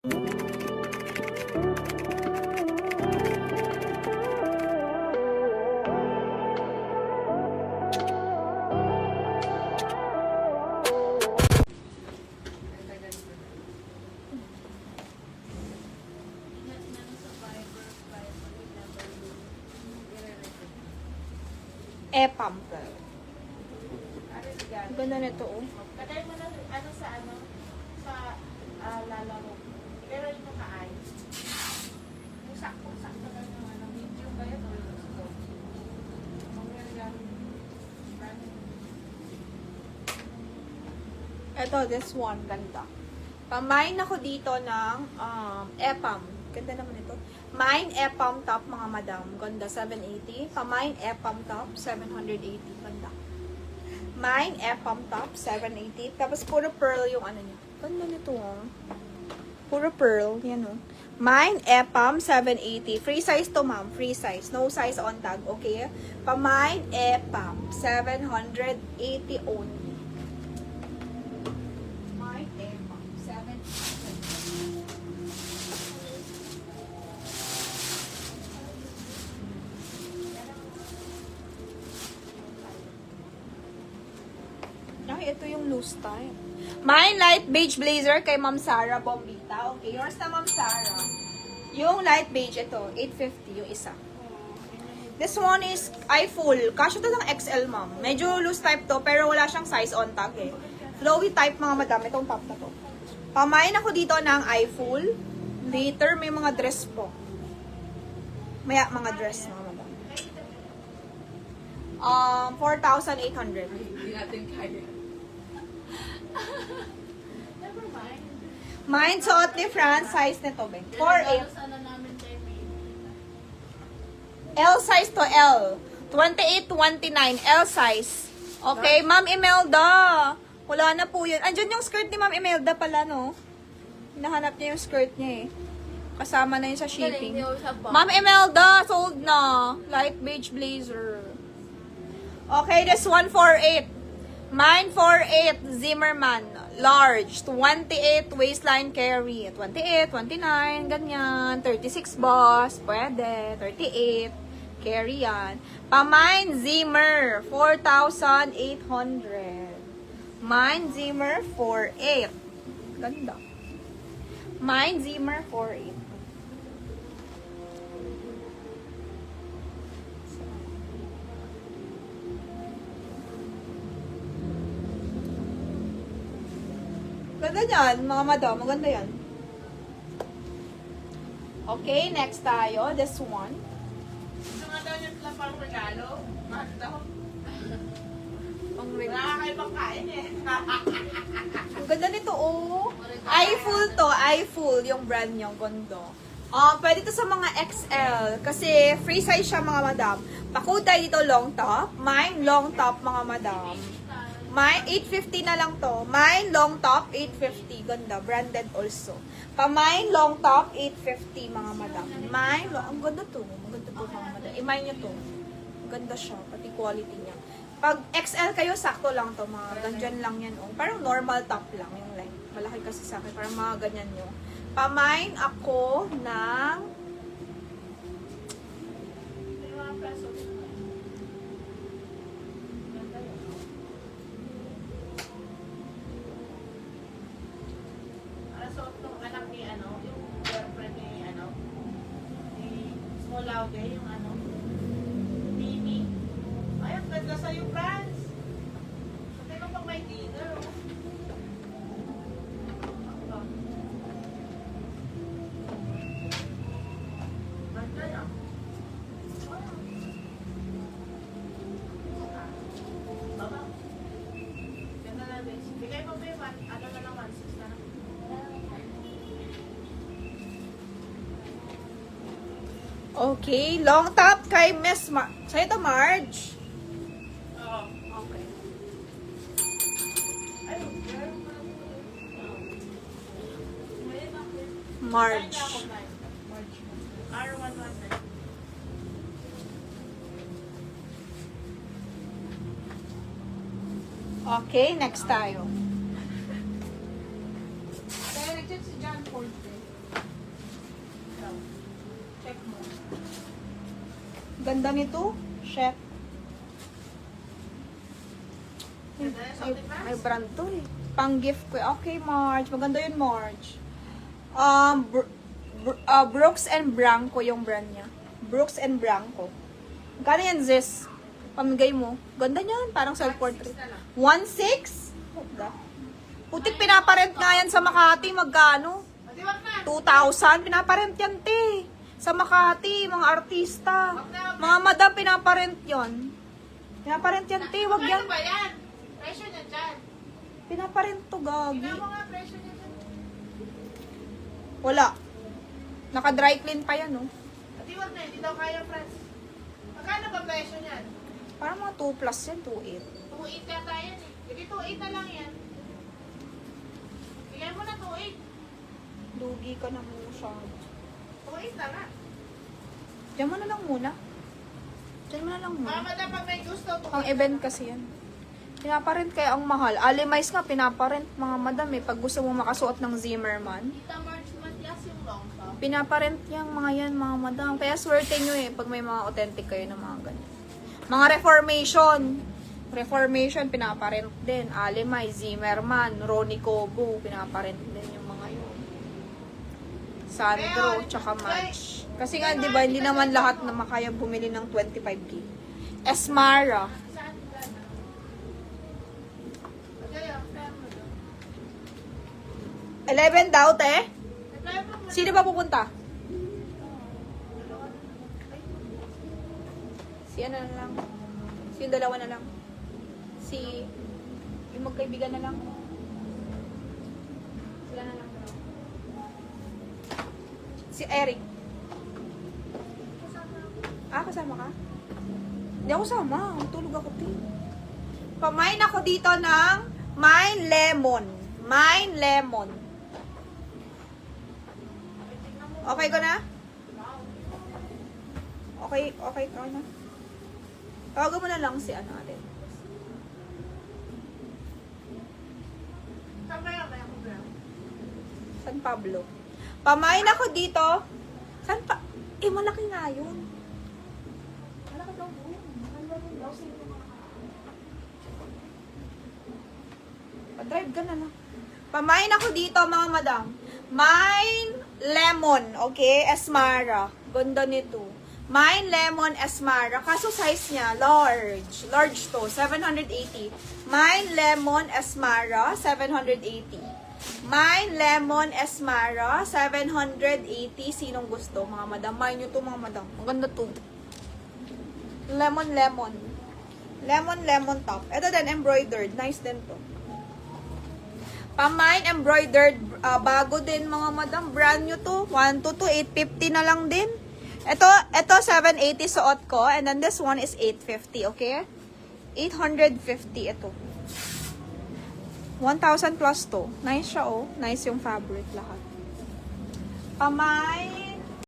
Epam. Ang ganda nito, oh. Lagay mo na sa lalaro. Pero yung naka-ice. Yung sakto lang yung medium ba yun or gusto? Ito, this one, ganda. Pamain ako dito ng Epam. Ganda naman ito. Mine Epam top, mga madam. Ganda, 780. Pamain Epam top, 780. Ganda. Mine Epam top, 780. Tapos puro pearl yung ano niya. Ganda nito, oh. Puro pearl. Yan, oh. Mine Epam, 780. Free size to, ma'am. Free size. No size on tag. Okay? Pamain Epam, 780 only. Mine Epam, 780. Ay, ito yung loose type. Mine light beige blazer kay Ma'am Sarah Bombita. Okay, yours na Ma'am Sarah. Yung light beige, ito, 850 yung isa. This one is full. Kasya to ng XL, ma'am. Medyo loose type to, pero wala siyang size on tag eh. Flowy type, mga madam. Itong top na to. Pamain ako dito ng full. Later, may mga dress po. Maya, mga dress, mga madam. 4,800. Hindi natin kaya. Never mind. Mine, suot ni Fran, size nito, Ben. 4,800. Sana namin kay L size to L. 28-29. L size. Okay, Ma'am Imelda. Wala na po yun. Andyan yung skirt ni Ma'am Imelda pala, no? Hinahanap niya yung skirt niya eh. Kasama na yun sa shipping. Ma'am Imelda, sold na. Light beige blazer. Okay, this 148. Mine 48 Zimmerman. Large. 28 waistline carry. 28, 29, ganyan. 36 boss. Pwede. 38. Carry yan. Pamine Zimmer. 4,800. Mine Zimmer 48. Ganda. Mine Zimmer 48. Ganda yan, mga madam. Maganda yan. Okay, next tayo. This one. Gusto nga daw yung pang regalo. Mahal daw. Ang Nakakaibang kain eh. Ang ganda nito, oh. iFull to. iFull yung brand nyo. Gondo. Pwede to sa mga XL. Kasi free size siya, mga madam. Pakuday dito long top. Mine long top, mga madam. Mine, 850 na lang to. Mine, long top, 850. Ganda. Branded also. Mine, long top, 850, mga madam. Mine, ang ganda to. Ang ganda to, mga madam. I-mine nyo to. Ang ganda siya. Pati quality niya. Pag XL kayo, sakto lang to. Mga ganyan lang yan. Oh. Parang normal top lang yung length. Malaki kasi sa akin. Parang mga ganyan nyo. Mine ako ng... Laude, yung Mimi. Ay, ang ganda sa'yo, Franz. Pati ka pang may dinner, oh. Ganda yan. Baba. Ganda na, Vince. Bigay mo ba yung ano na lang, 1.6 na lang. Okay, long top kay Miss Sa'yo to, Marge. Oo. Okay. Ay, Marge. R119. Okay, next tayo. Kaya nag-chat si John Ford. Ganda nito. Chef. Ganda yung salty pants. May brand to eh. Pang gift ko. Okay, Marge. Maganda yun, Marge. Brooks and Branco yung brand niya. Brooks and Branco. Magkano yan, Zis? Pamigay mo. Ganda niyan. Parang self-portrait. 1.6? Putik, pinaparent nga yan sa Makati. Magkano? Di wag na. 2,000. Pinaparent yan, te. Sa Makati, mga artista. Mga madam, pinaparent yon. Pinaparent yan, te. Wag yan. Ano ba yan? Presyo niya dyan. Pinaparent to, gagi. Tingnan mo nga presyo niya dyan. Wala. Naka-dry clean pa yan, oh. Di wag na, hindi daw kaya press. Magkano ba presyo niyan? Parang mga 2 plus yan, 2.8. 2.8 yata yan eh. Hindi 2.8 na lang yan. Bigyan mo na 2.8. Lugi ka na muna siya. 2.8 na nga. Diyan mo na lang muna. Diyan mo na lang muna. Mga madam, pag may gusto, Pang event kasi yan. Pinaparent kaya ang mahal. Alimais nga, pinaparent mga madam eh. Pag gusto mo makasuot ng Zimmerman. Tita March Matias yung long top. Pinaparent yung mga yan, mga madam. Kaya swerte nyo eh, pag may mga authentic kayo ng mga ganyan. Mga Reformation. Reformation, pinaparent din. Alimay, Zimmerman, Ronnie Cobo, pinaparent din yung mga yun. Sandro, tsaka Match. Kasi nga, di ba, hindi naman lahat na makaya bumili ng 25K. Esmara. Saan ka na? Kaya, plan mo daw. 11 daw, te. Plan mo Sino ba pupunta? Si ano na lang. Si yung dalawa na lang. Si yung magkaibigan na lang. Sila na lang. Si Eric. Kasama ka? Hindi ako sama. Tulog ako, te. Pamain ako dito ng Mine Lemon. Mine Lemon. Okay ko na? Okay ko na. Tawagan mo na lang si ano natin. Saan kaya kaya ko ba? San Pablo. Pamain ako dito. Malaki nga yun. Malaki daw yun. Pa-drive ka na lang. Pamain ako dito, mga madam. Mine Lemon, okay? Esmara. Ganda nito. Mine Lemon Esmara. Kaso size niya, large. Large to, 780. Mine Lemon Esmara, 780. Mine Lemon Esmara, 780. Sinong gusto? Mga madam. Mine nyo to, mga madam. Ang ganda to. Lemon. Lemon top. Ito din, embroidered. Nice din to. Pamine embroidered. Bago din, mga madam. Brand new to. 850 na lang din. Ito 780 suot ko. And then this one is 850, okay? 850 ito. 1,000 plus to. Nice siya, oh. Nice yung fabric lahat. Pamay